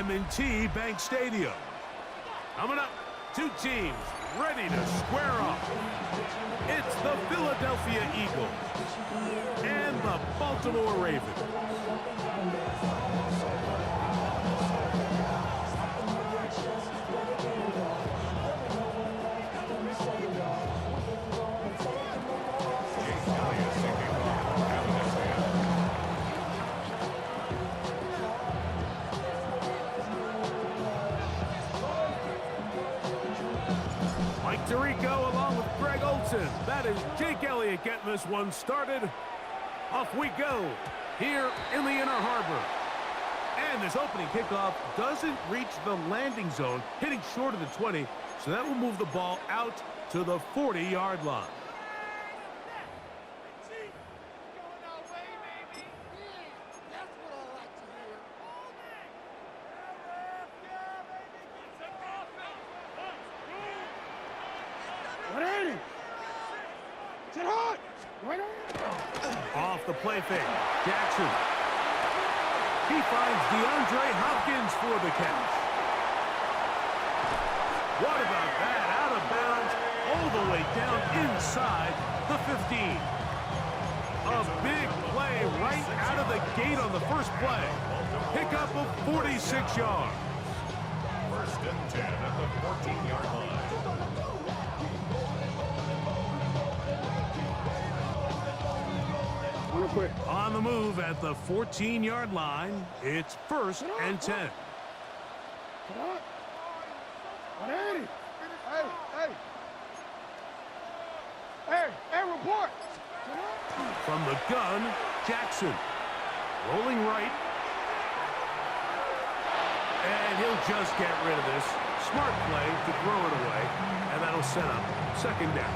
M&T Bank Stadium. Coming up, two teams ready to square off. It's the Philadelphia Eagles and the Baltimore Ravens. Mike Tirico along with Greg Olsen. That is Jake Elliott getting this one started. Off we go here in the Inner Harbor. And this opening kickoff doesn't reach the landing zone, hitting short of the 20, so that will move the ball out to the 40-yard line. Off the play fake, Jackson. He finds DeAndre Hopkins for the catch. What about that? Out of bounds, all the way down inside the 15. A big play right out of the gate on the first play. Pickup of 46 yards. First and 10 at the 14-yard line. On the move at the 14-yard line, it's first and 10. Hey, report! From the gun, Jackson. Rolling right. And he'll just get rid of this. Smart play to throw it away, and that'll set up second down.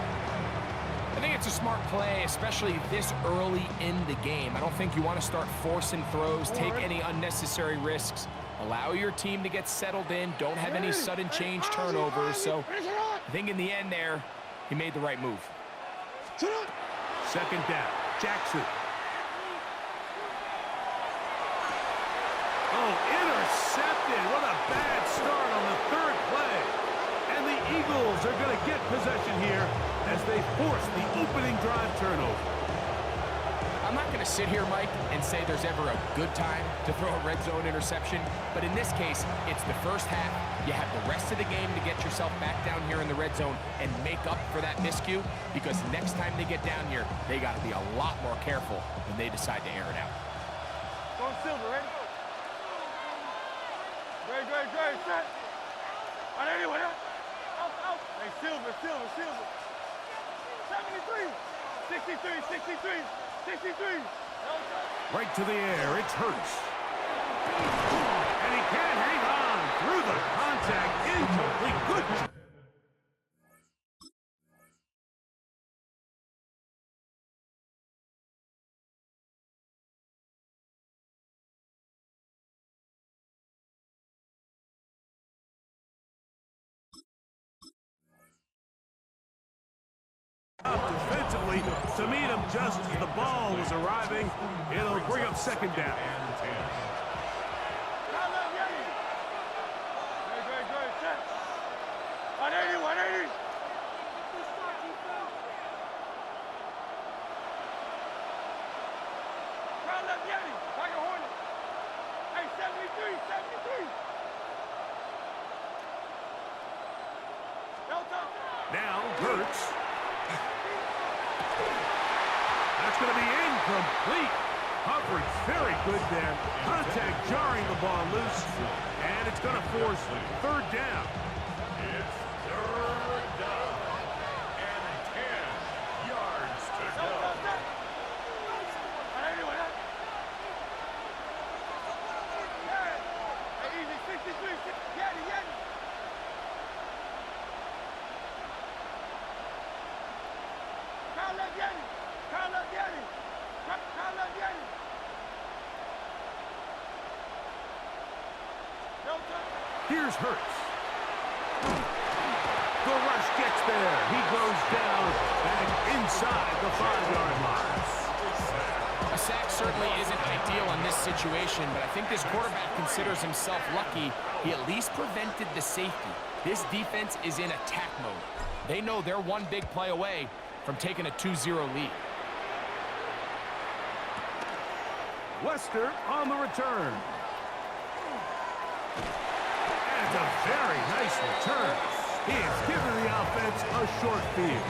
I think it's a smart play, especially this early in the game. I don't think you want to start forcing throws, take any unnecessary risks. Allow your team to get settled in. Don't have any sudden change turnovers. So I think in the end there, he made the right move. Second down, Jackson. Oh, intercepted. What a bad start on the third play. And the Eagles are going to get possession here as they force the opening drive turnover. I'm not going to sit here, Mike, and say there's ever a good time to throw a red zone interception, but in this case, it's the first half. You have the rest of the game to get yourself back down here in the red zone and make up for that miscue, because next time they get down here, they got to be a lot more careful when they decide to air it out. Going Silver, ready? Great, set. On anyone else? Out. Hey, Silver. 73, 63. Right to the air, it's Hurts. And he can't hang on through the contact. Incomplete. Good. Defensively to meet him just as the ball was arriving. It'll bring up second down. Great, set. 180. Crown left, Yeti. Tiger Hornet. Hey, 73. Now Hurts. That's going to be incomplete. Coverage very good there. Contact jarring the ball loose. And it's going to force third down. It's third down and 10 yards to go. Hey, easy, 63. Yeti. Crown left, Yeti. Here's Hurts. The rush gets there. He goes down back inside the 5-yard line. I A sack certainly isn't ideal in this situation, but I think this quarterback considers himself lucky he at least prevented the safety. This defense is in attack mode. They know they're one big play away from taking a 2-0 lead. Wester on the return. And it's a very nice return. He has given the offense a short field.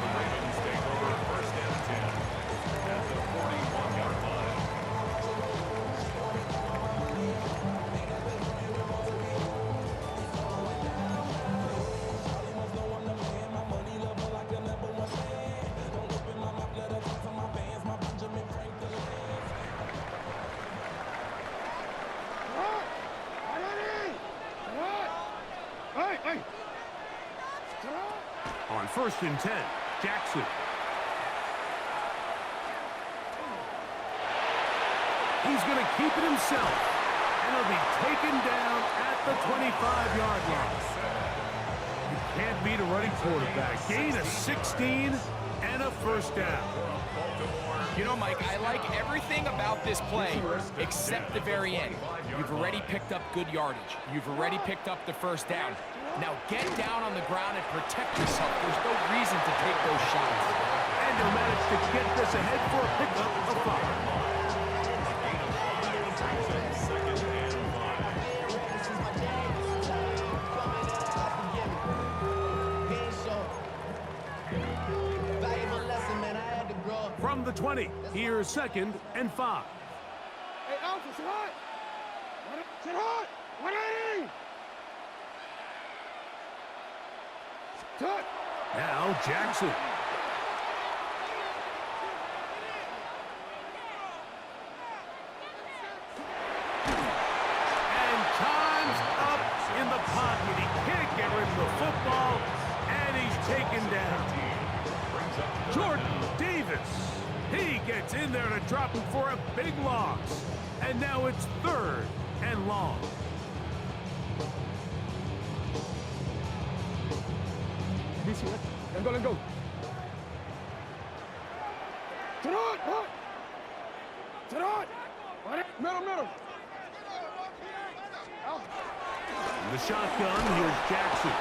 The Ravens take over first and 10 at the 41-yard line. On first and 10, Jackson. He's going to keep it himself, and he'll be taken down at the 25-yard line. You can't beat a running quarterback. Gain of 16 and a first down. You know, Mike, I like everything about this play except the very end. You've already picked up good yardage. You've already picked up the first down. Now get down on the ground and protect yourself. There's no reason to take those shots. And they'll manage to get this ahead for a pickup of 5. From the 20, here's second and 5. Hey, Alpha, sit hot! Sit hot! 180! Touch! Now Jackson. And time's up in the pocket. He can't get rid of the football, and he's taken down. Jordan Davis. He gets in there to drop him for a big loss. And now it's third and long. Let's go, let's go. Sit on! Sit on! Middle. In the shotgun, here's Jackson.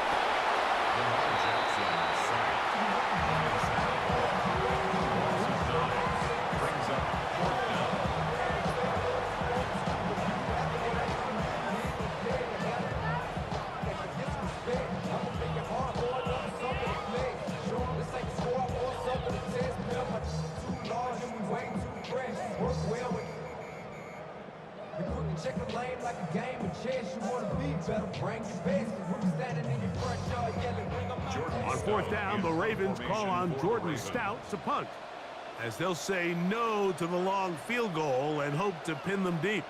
Check the lane like a game of chess. You want to be better, bring your best. We're standing in your front yard yelling, bring them out. On fourth down, the Ravens call on Jordan Stout to punt, as they'll say no to the long field goal and hope to pin them deep.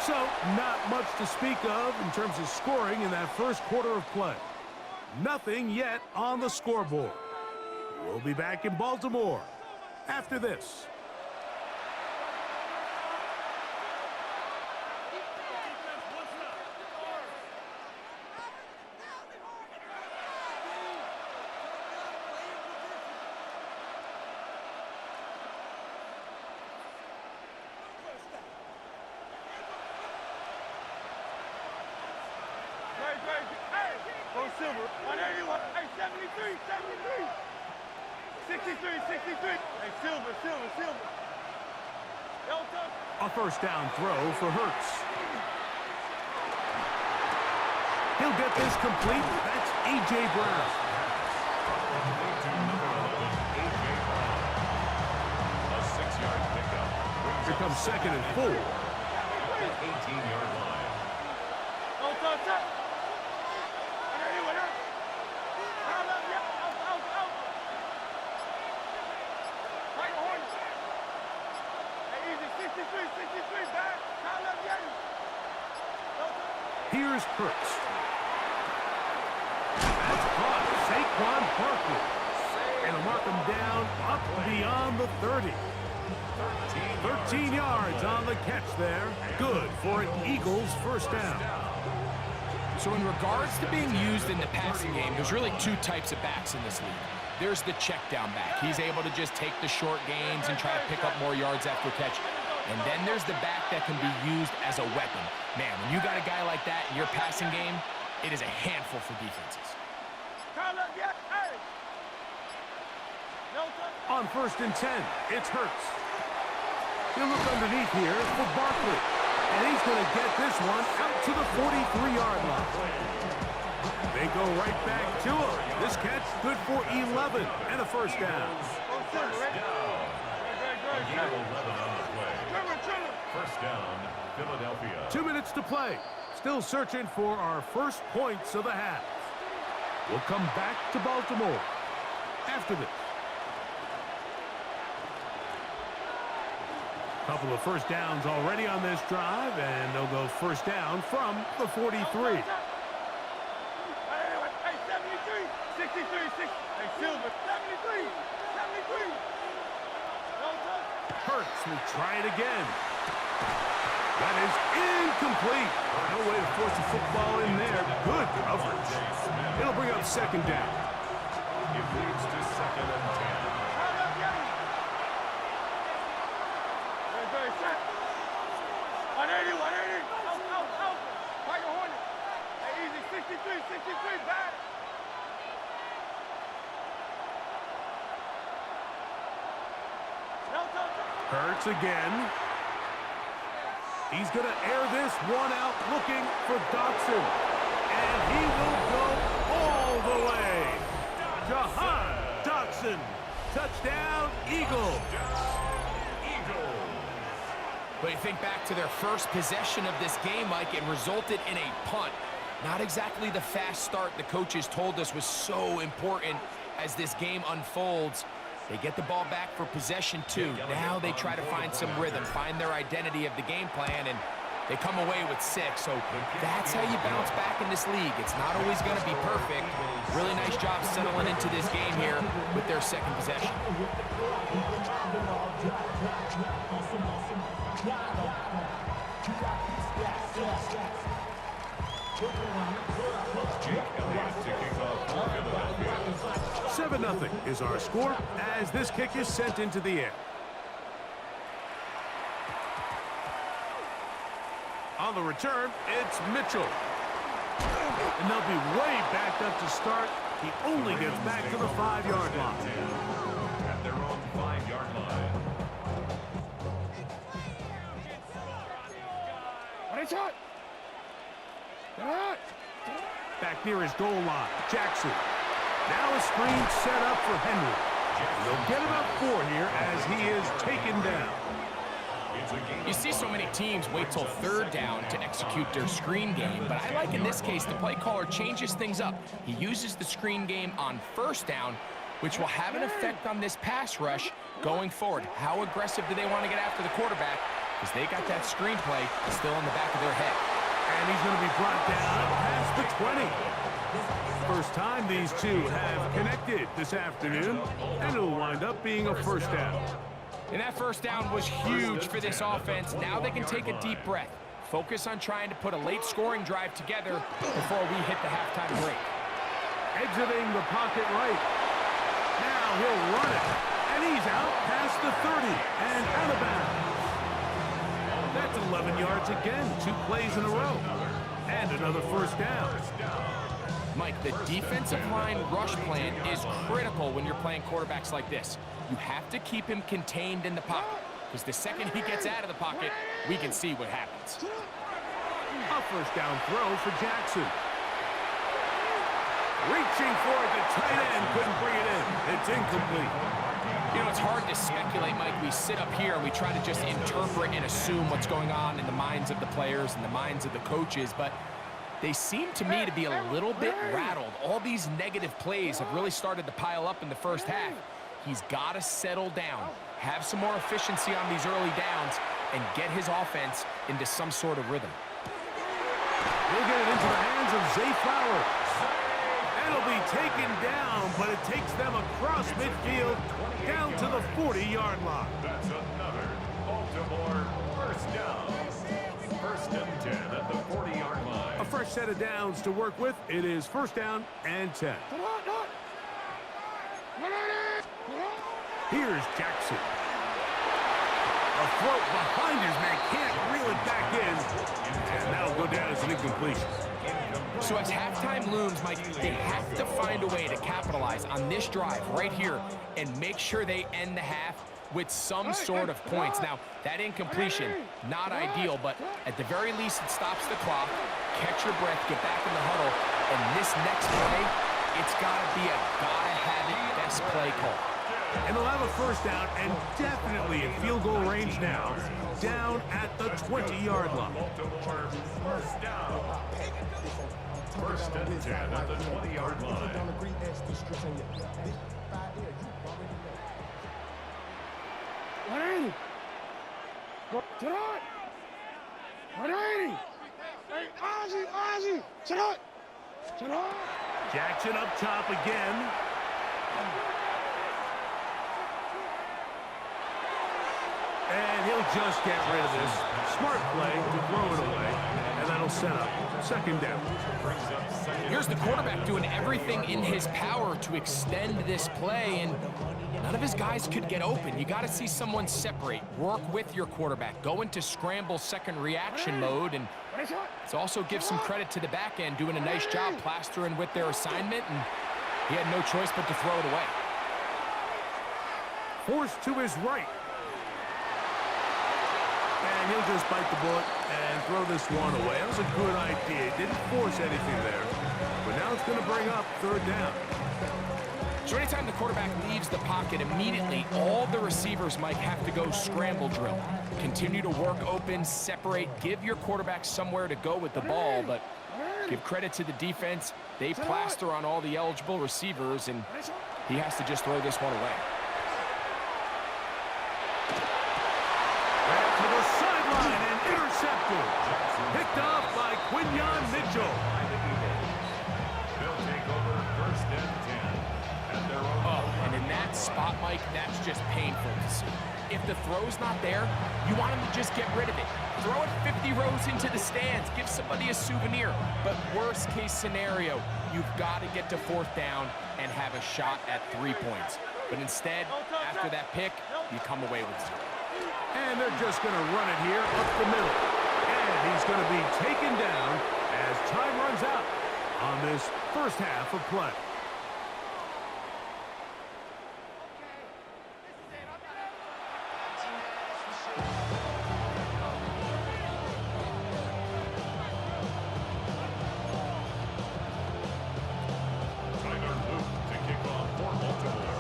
So, not much to speak of in terms of scoring in that first quarter of play. Nothing yet on the scoreboard. We'll be back in Baltimore after this. Go Silver. 181. Hey, 73. 63. Hey, Silver. Delta. A first down throw for Hurts. He'll get this complete. That's A.J. Brown. A 6-yard pickup. Here comes second and 4. At 18-yard line. Delta. Here's Hurts. That's caught. Saquon Barkley. And he'll mark him down up beyond the 30. 13 yards on the catch there. Good for an Eagles first down. So in regards to being used in the passing game, there's really two types of backs in this league. There's the check down back. He's able to just take the short gains and try to pick up more yards after catch. And then there's the back that can be used as a weapon. Man, when you got a guy like that in your passing game, it is a handful for defenses. On 1st and 10, it's Hurts. He'll look underneath here for Barkley. And he's going to get this one out to the 43-yard line. They go right back to him. This catch good for 11 and a first down. First down, Philadelphia. 2 minutes to play. Still searching for our first points of the half. We'll come back to Baltimore after this. Couple of first downs already on this drive, and they'll go first down from the 43. Hey, 73, 63, 60. Hey, Silver, 73, 73. Hurts will try it again. That is incomplete. No way to force the football in there. Good coverage. It'll bring up second down. It leads to 2nd and 10. On 80, 180. Out. Tiger Hornet. Hey, easy, 63, back. Hurts again. He's going to air this one out looking for Dotson. And he will go all the way. Jahan Dotson. Touchdown, Eagles. But you think back to their first possession of this game, Mike, it resulted in a punt. Not exactly the fast start the coaches told us was so important as this game unfolds. They get the ball back for possession 2. Now they try to find some rhythm, find their identity of the game plan, and they come away with 6. So that's how you bounce back in this league. It's not always going to be perfect. Really nice job settling into this game here with their second possession. Jake Elliott to kick off for Philadelphia. 7-0 is our score as this kick is sent into the air. On the return, it's Mitchell. And they'll be way backed up to start. He only gets back to the 5-yard line. At their own 5-yard line. Back near his goal line, Jackson. Now a screen set up for Henry. They'll get about 4 here as he is taken down. You see so many teams wait till 3rd down to execute their screen game, but I like in this case the play caller changes things up. He uses the screen game on 1st down, which will have an effect on this pass rush going forward. How aggressive do they want to get after the quarterback? Because they got that screen play still in the back of their head. And he's going to be brought down past the 20. First time these two have connected this afternoon, and it'll wind up being a first down. And that first down was huge for this offense. Now they can take a deep breath. Focus on trying to put a late scoring drive together before we hit the halftime break. Exiting the pocket right. Now he'll run it. And he's out past the 30 and out of bounds. That's 11 yards again. 2 plays in a row. And another first down. Mike, the defensive line rush plan is critical when you're playing quarterbacks like this. You have to keep him contained in the pocket, because the second he gets out of the pocket, we can see what happens. A first down throw for Jackson. Reaching for it, the tight end couldn't bring it in. It's incomplete. You know, it's hard to speculate, Mike. We sit up here and we try to just interpret and assume what's going on in the minds of the players and the minds of the coaches, but they seem to me to be a little bit rattled. All these negative plays have really started to pile up in the first half. He's got to settle down, have some more efficiency on these early downs, and get his offense into some sort of rhythm. He'll get it into the hands of Zay Flowers. And It'll be taken down, but it takes them across midfield down to the 40-yard line. That's another Baltimore first down. First and 10 at the 40-yard line. A fresh set of downs to work with. It is first down and 10. Here's Jackson. A throw behind his man, can't reel it back in. And that'll go down as an incompletion. So as halftime looms, Mike, they have to find a way to capitalize on this drive right here and make sure they end the half with some sort of points. Now, that incompletion, not ideal, but at the very least, it stops the clock. Catch your breath, get back in the huddle, and this next play, it's got to be a gotta-have-it best play call. And they'll have a first down and definitely in field goal range now, down at the 20-yard line. Baltimore first down. First and 10 at the 20-yard line. Jackson up top again. And he'll just get rid of this. Smart play to throw it away. And that'll set up second down. Here's the quarterback doing everything in his power to extend this play, and none of his guys could get open. You got to see someone separate, work with your quarterback, go into scramble second reaction mode, and it's also give some credit to the back end doing a nice job plastering with their assignment, and he had no choice but to throw it away. Forced to his right. And he'll just bite the bullet and throw this one away. That was a good idea. Didn't force anything there. But now it's going to bring up third down. So anytime the quarterback leaves the pocket, immediately all the receivers might have to go scramble drill. Continue to work open, separate, give your quarterback somewhere to go with the ball, but give credit to the defense. They plaster on all the eligible receivers, and he has to just throw this one away. Back to the sideline and intercepted. Picked off by Quinyon Mitchell. They'll take over first and 10 at their own. Oh, and in that spot, Mike, that's just painful to see. If the throw's not there, you want him to just get rid of it. Throw it 50 rows into the stands. Give somebody a souvenir. But worst case scenario, you've got to get to fourth down and have a shot at 3 points. But instead, after that pick, you come away with 0. And they're just going to run it here up the middle. And he's going to be taken down as time runs out on this first half of play. Tyler Luke to kick off for Baltimore.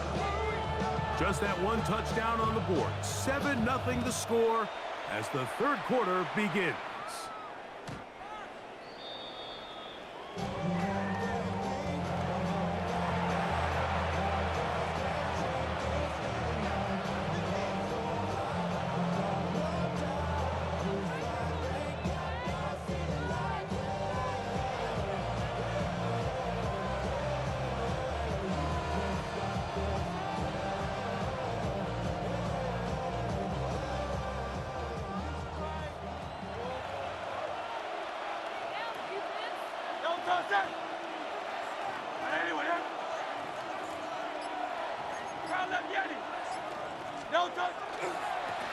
Just that one touchdown on the board. 7-0 the score as the third quarter begins.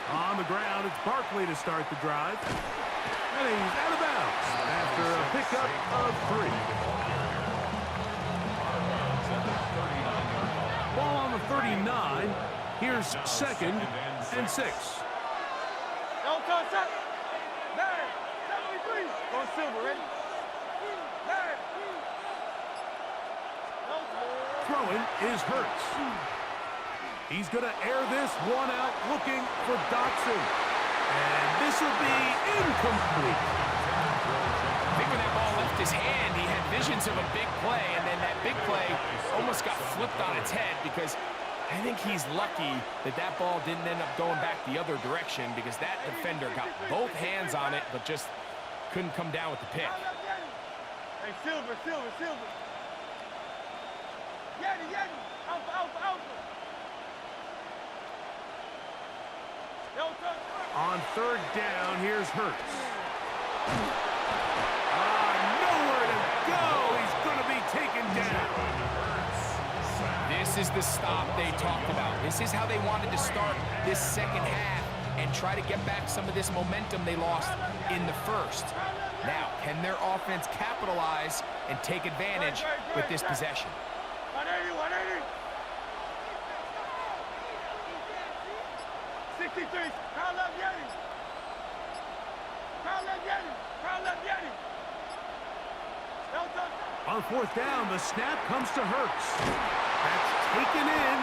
On the ground, it's Barkley to start the drive. And he's out of bounds after a pickup of 3. Ball on the 39. Here's second and 6. Don't touch that. 9, 73. Go Silver, ready? 9. Throwing is Hurts. He's going to air this one out looking for Dotson. And this will be incomplete. I think when that ball left his hand, he had visions of a big play, and then that big play almost got flipped on its head because I think he's lucky that that ball didn't end up going back the other direction because that defender got both hands on it but just couldn't come down with the pick. Hey, Silver. Yanni, Yanni. Alpha, Alpha, Alpha. Delta. On third down, here's Hurts. Nowhere to go. He's going to be taken down. This is the stop they talked about. This is how they wanted to start this second half and try to get back some of this momentum they lost in the first. Now, can their offense capitalize and take advantage with this possession? 180, 180. 63. Crown left Yanni. Crown left Yanni. Crown left Yanni. Delta. On fourth down, the snap comes to Hurts. That's taken in,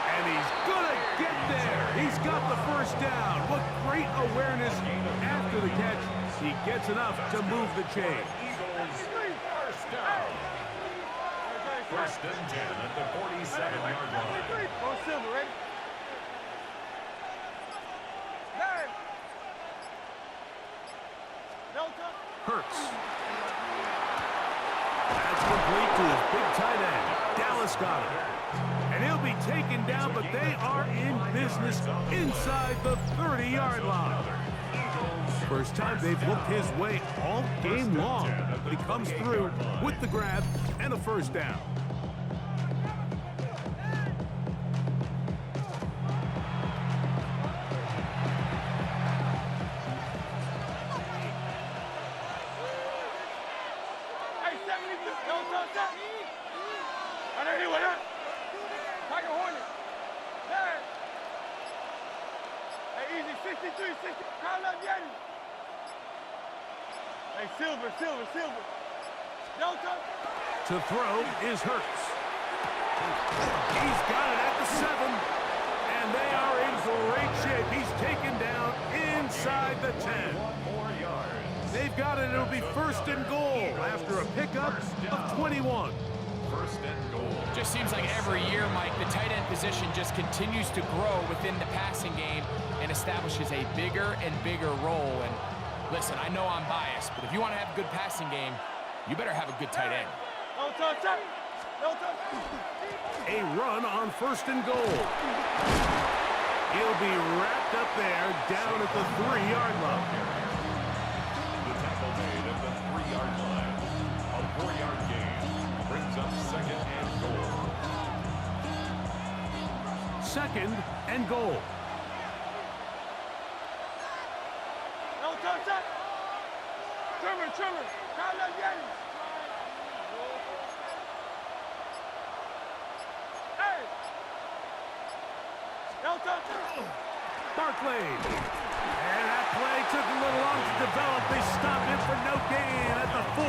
and he's going to get there. He's got the first down. What great awareness after the catch. He gets enough to move the chain. First down. First and 10 at the 47-yard line. Go Silver, ready? Hey. Delta. Hurts. That's complete to his big tight end. Dallas got it. And he'll be taken down, but they are in business inside the 30-yard line. First time they've looked his way all game long, but he comes through with the grab and a first down. Hey, 72. Delta, set. 180, what up? Tiger Hornet. There. Hey, easy. 63, 60. Crown left Yanni. Hey, Silver, Silver, Silver. Delta. To throw is Hurts. He's got it at the 7, and they are in great shape. He's taken down inside the 10. 1 more yards. They've got it. It'll be first and goal after a pickup of 21. First and goal. Just seems like every year, Mike, the tight end position just continues to grow within the passing game and establishes a bigger and bigger role. And listen, I know I'm biased, but if you want to have a good passing game, you better have a good tight end. Delta, set. Delta. A run on first and goal. He'll be wrapped up there down at the 3-yard line. The tackle made at the 3-yard line. A 4-yard gain brings up second and goal. Second and goal. Delta, set. Trimmer, Trimmer. Crown left Yanni. Hey. Delta. Barkley. And that play took a little long to develop. They stopped it for no gain at the 4.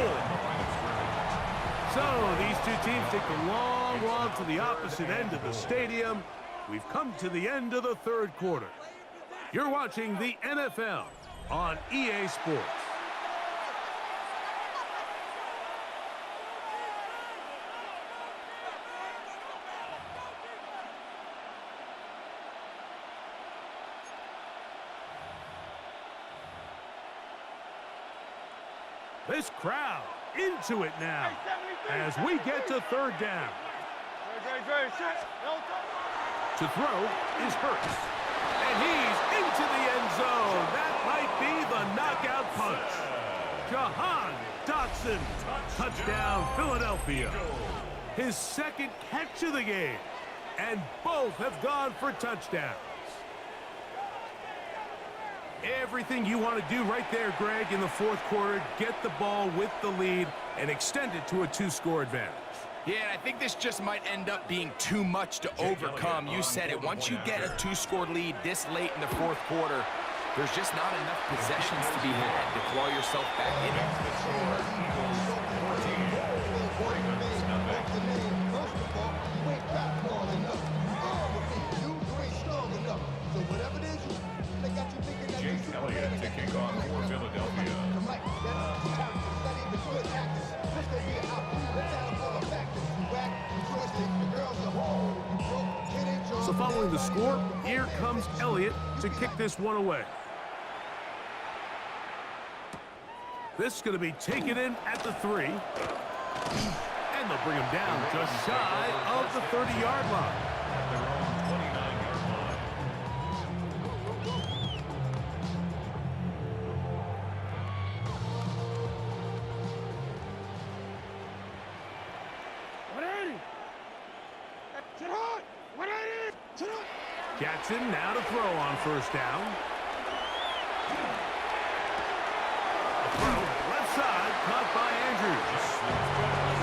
So these two teams take the long walk to the opposite end of the stadium. We've come to the end of the third quarter. You're watching the NFL on EA Sports. This crowd into it now as we get to third down. Very, set. Delta. To throw is Hurts. And he's into the end zone. That might be the knockout punch. Jahan Dotson. Touchdown, Philadelphia. His second catch of the game. And both have gone for touchdowns. Everything you want to do right there, Greg, in the fourth quarter. Get the ball with the lead and extend it to a 2-score advantage. Yeah, and I think this just might end up being too much to overcome. You said it. Once you get a 2-score lead this late in the fourth quarter, there's just not enough possessions to be had to claw yourself back in it. Jake Elliott to kick off for Philadelphia. So following the score, here comes Elliott to kick this one away. This is going to be taken in at the 3. And they'll bring him down just shy of the 30-yard line. At their own 29-yard line. Jackson now to throw on first down. Throw left side, caught by Andrews.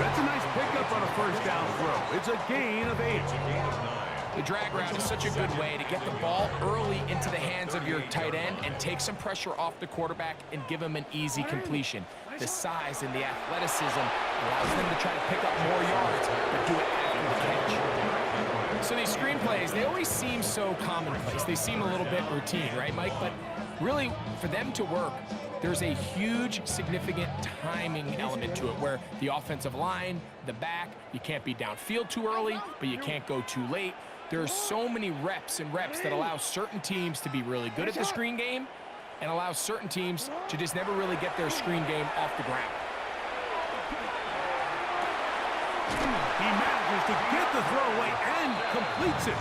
That's a nice pickup on a first down throw. It's a gain of 8. It's a gain of 9. The drag route is such a good way to get the ball early into the hands of your tight end and take some pressure off the quarterback and give him an easy completion. The size and the athleticism allows them to try to pick up more yards, but do it after the catch. So these screenplays, they always seem so commonplace. They seem a little bit routine, right, Mike? But really, for them to work, there's a huge, significant timing element to it where the offensive line, the back, you can't be downfield too early, but you can't go too late. There's so many reps that allow certain teams to be really good at the screen game and allow certain teams to just never really get their screen game off the ground. He manages to get the throw away and completes it.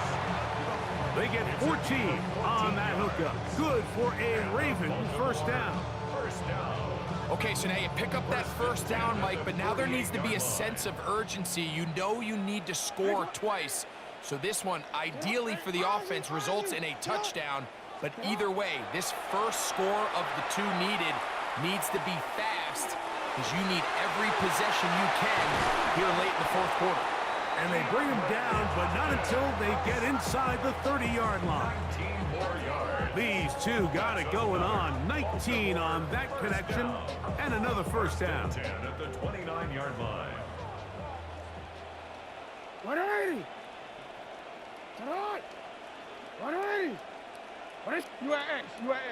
They get 14 on that hookup. Good for a Raven first down. Okay, so now you pick up that first down, Mike, but now there needs to be a sense of urgency. You know you need to score twice. So this one, ideally for the offense, results in a touchdown. But either way, this first score of the two needs to be fast because you need every possession you can here late in the fourth quarter. And they bring him down, but not until they get inside the 30-yard line. 19 more yards. These two got it going on. 19 on that connection, and another first down. 10 at the 29-yard line. 180. 180. What is you at X? You at X?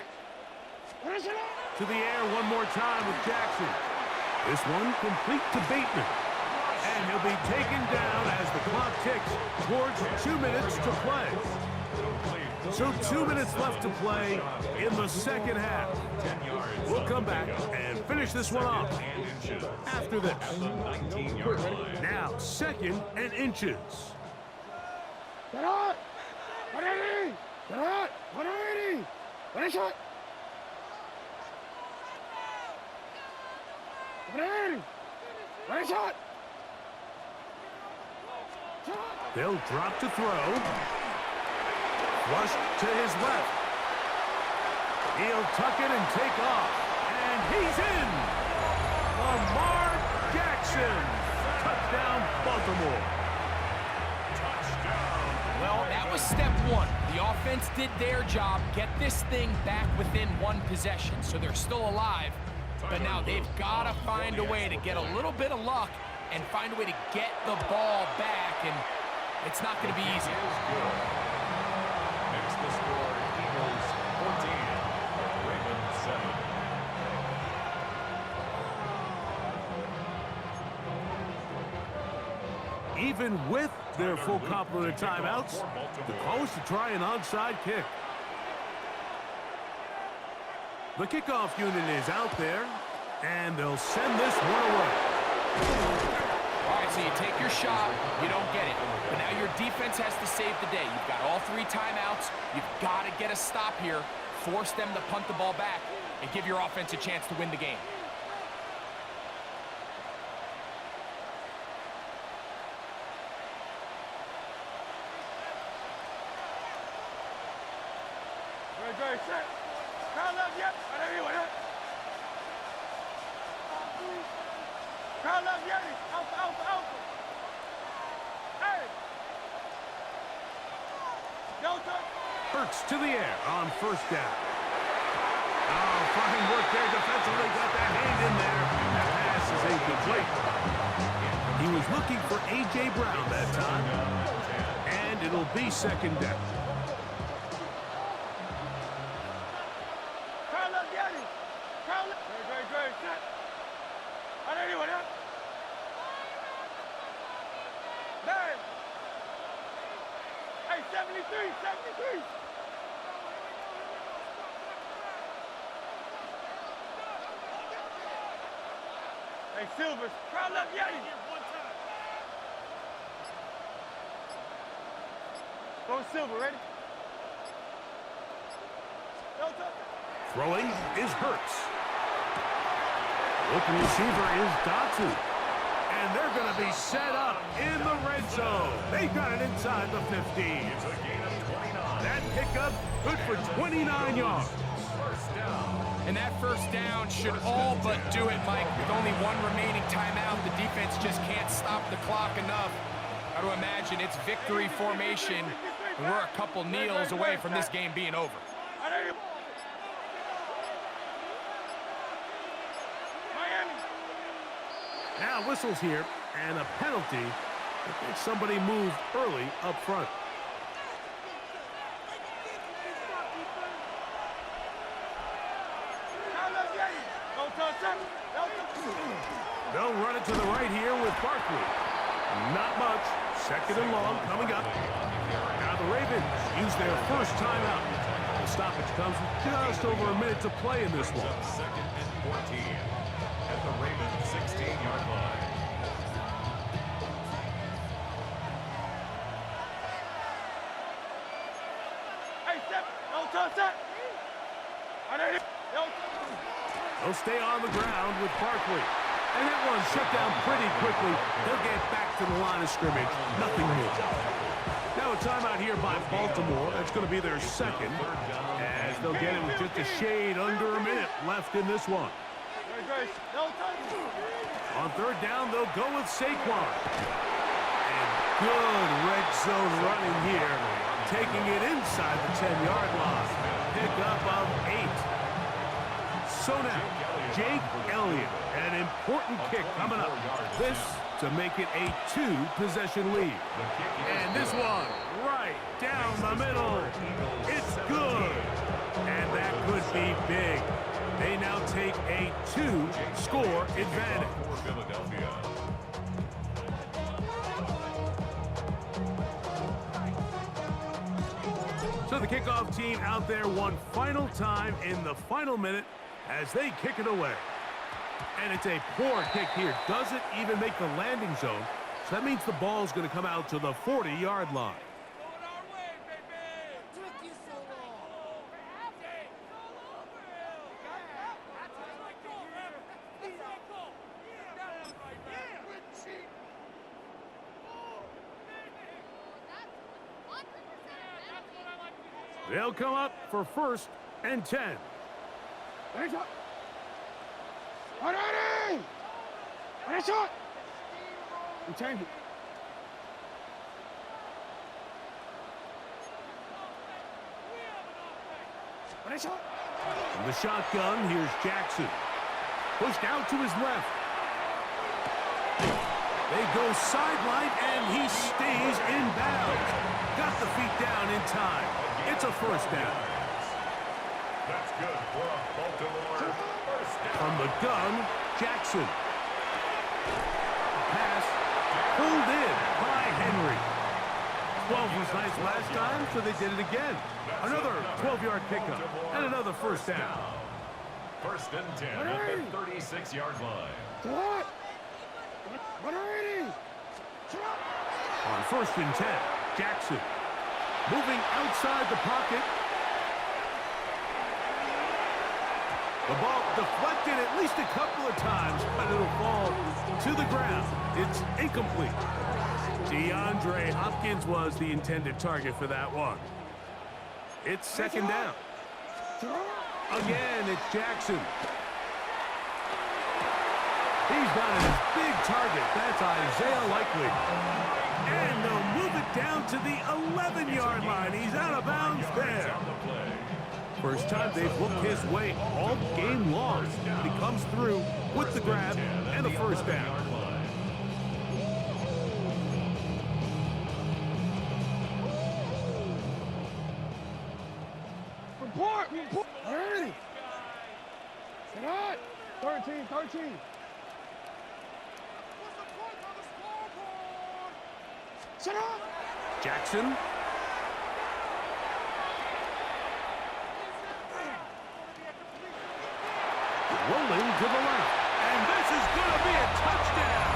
What is it? To the air one more time with Jackson. This one complete to Bateman. And he'll be taken down as the clock ticks towards 2 minutes to play. So 2 minutes left to play in the second half. 10 yards. We'll come back and finish this one off And inches. after this. At the 19-yard line. Now, 2nd and inches. Get out! 180. Get out! 180. What is it? 180. What is it? They'll drop to throw. Flush to his left. He'll tuck it and take off. And he's in! Lamar Jackson. Touchdown, Baltimore. Well, that was step one. The offense did their job, get this thing back within one possession, so they're still alive. But now they've got to find a way to get a little bit of luck and find a way to get the ball back, and it's not going to be easy. Makes the score Eagles 14, Ravens 7. Even with their full complement of timeouts, the call is to try an onside kick. The kickoff unit is out there, and they'll send this one away. All right, so you take your shot, you don't get it. But now your defense has to save the day. You've got all 3 timeouts. You've got to get a stop here, force them to punt the ball back, and give your offense a chance to win the game. Very set. Crowd love, yep. Whatever you want. Crowd love, yep. Out. Hey. Don't touch. Hurts to the air on first down. Oh, fine work there defensively. Got that hand in there. That pass is incomplete. He was looking for A.J. Brown that time. And it'll be 2nd down. Crowd love, yep. Crowd love. Very set. Whatever you want. 9. Hey, 73. Hey, Silvers, crowd love Yeti. Go Silver, ready? Throwing is Hurts. Open receiver is Dotson. And they're going to be set up in the red zone. They got it inside the 15. It's a gain of 29. That pickup good for 29 yards. First down. And that first down should all but do it, Mike. With only one remaining timeout, the defense just can't stop the clock enough. Got to imagine it's victory formation, and we're a couple kneels away from this game being over. Now whistles here, and a penalty. I think somebody moved early up front. They'll run it to the right here with Barkley. Not much. Second and long coming up. Now the Ravens use their first timeout. The stoppage comes with just over a minute to play in this one. Second and 14 at the Ravens 16-yard line. They'll stay on the ground with Barkley. And that one shut down pretty quickly. They'll get back to the line of scrimmage. Nothing new. Now a timeout here by Baltimore. That's going to be their second, as they'll get it with just a shade under a minute left in this one. On third down, they'll go with Saquon. And good red zone running here, taking it inside the 10-yard line. Pickup of 8. So now, Jake Elliott, an important kick coming up. This to make it a 2-possession lead. And this one, right down the middle. It's good. And that could be big. They now take a 2-score advantage. For Philadelphia. So the kickoff team out there one final time in the final minute as they kick it away. And it's a poor kick here. Doesn't even make the landing zone. So that means the ball is going to come out to the 40-yard line. They'll come up for 1st and 10. Ready? Ready, shot! We change it. Ready, shot! From the shotgun, here's Jackson. Pushed out to his left. They go sideline, and he stays in bounds. Got the feet down in time. It's a first down. That's good for a Baltimore first down. From the gun, Jackson. Pass pulled in by Henry. 12 was nice last time, so they did it again. Another 12-yard pickup and another first down. First and 10 at the 36-yard line. What? What already? On 1st and 10, Jackson moving outside the pocket. The ball deflected at least a couple of times, but it'll fall to the ground. It's incomplete. DeAndre Hopkins was the intended target for that one. It's second down. Again, it's Jackson. He's got his big target. That's Isaiah Likely. And they'll move it down to the 11-yard line. He's out of bounds there. First time they've looked his way all game long. He comes through with the grab and a first down. Report! Already! Sit out! 13. Shut up! Jackson. Rolling to the left. And this is going to be a touchdown.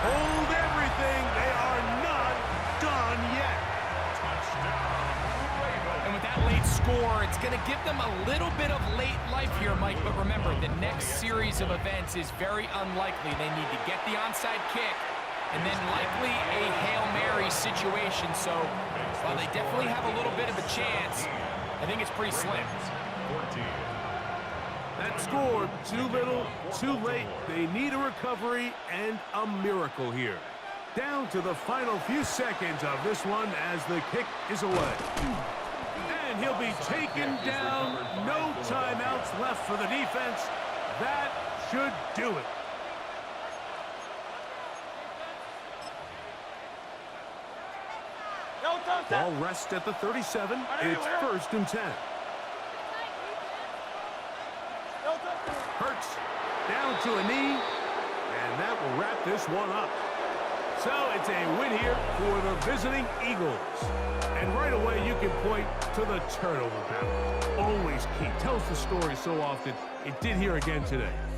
Hold everything. They are not done yet. Touchdown. It's going to give them a little bit of late life here, Mike, but remember, the next series of events is very unlikely. They need to get the onside kick and then likely a Hail Mary situation. So while they definitely have a little bit of a chance, I think it's pretty slim. That score, too little, too late. They need a recovery and a miracle here. Down to the final few seconds of this one as the kick is away. And he'll be taken down. No timeouts left for the defense. That should do it. Ball rests at the 37. It's 1st and 10. Hurts down to a knee, and that will wrap this one up. So it's a win here for the visiting Eagles. And right away you can point to the turnover battle. Always key. Tells the story so often. It did here again today.